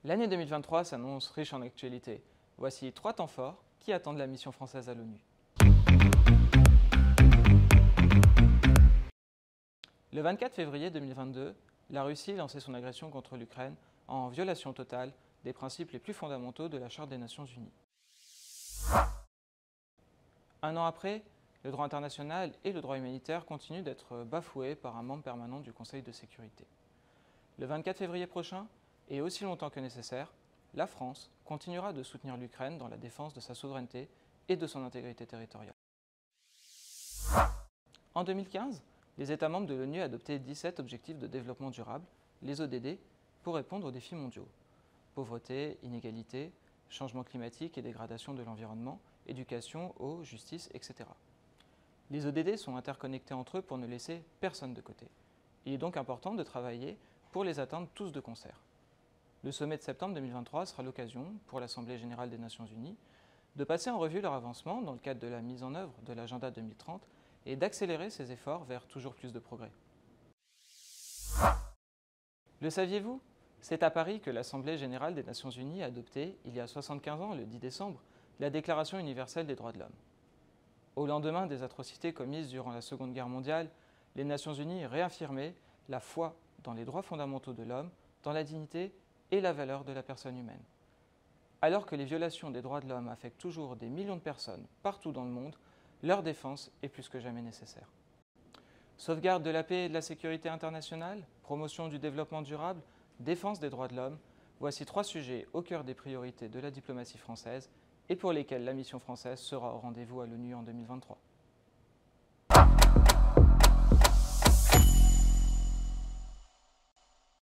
L'année 2023 s'annonce riche en actualités. Voici 3 temps forts qui attendent la mission française à l'ONU. Le 24 février 2022, la Russie lançait son agression contre l'Ukraine en violation totale des principes les plus fondamentaux de la Charte des Nations Unies. Un an après, le droit international et le droit humanitaire continuent d'être bafoués par un membre permanent du Conseil de sécurité. Le 24 février prochain, et aussi longtemps que nécessaire, la France continuera de soutenir l'Ukraine dans la défense de sa souveraineté et de son intégrité territoriale. En 2015, les États membres de l'ONU adoptaient 17 objectifs de développement durable, les ODD, pour répondre aux défis mondiaux. Pauvreté, inégalité, changement climatique et dégradation de l'environnement, éducation, eau, justice, etc. Les ODD sont interconnectés entre eux pour ne laisser personne de côté. Il est donc important de travailler pour les atteindre tous de concert. Le sommet de septembre 2023 sera l'occasion, pour l'Assemblée générale des Nations unies, de passer en revue leur avancement dans le cadre de la mise en œuvre de l'agenda 2030 et d'accélérer ces efforts vers toujours plus de progrès. Le saviez-vous ? C'est à Paris que l'Assemblée générale des Nations unies a adopté, il y a 75 ans, le 10 décembre, la Déclaration universelle des droits de l'homme. Au lendemain des atrocités commises durant la Seconde Guerre mondiale, les Nations unies réaffirmaient la foi dans les droits fondamentaux de l'homme, dans la dignité et la valeur de la personne humaine. Alors que les violations des droits de l'homme affectent toujours des millions de personnes partout dans le monde, leur défense est plus que jamais nécessaire. Sauvegarde de la paix et de la sécurité internationale, promotion du développement durable, défense des droits de l'homme, voici 3 sujets au cœur des priorités de la diplomatie française et pour lesquels la mission française sera au rendez-vous à l'ONU en 2023.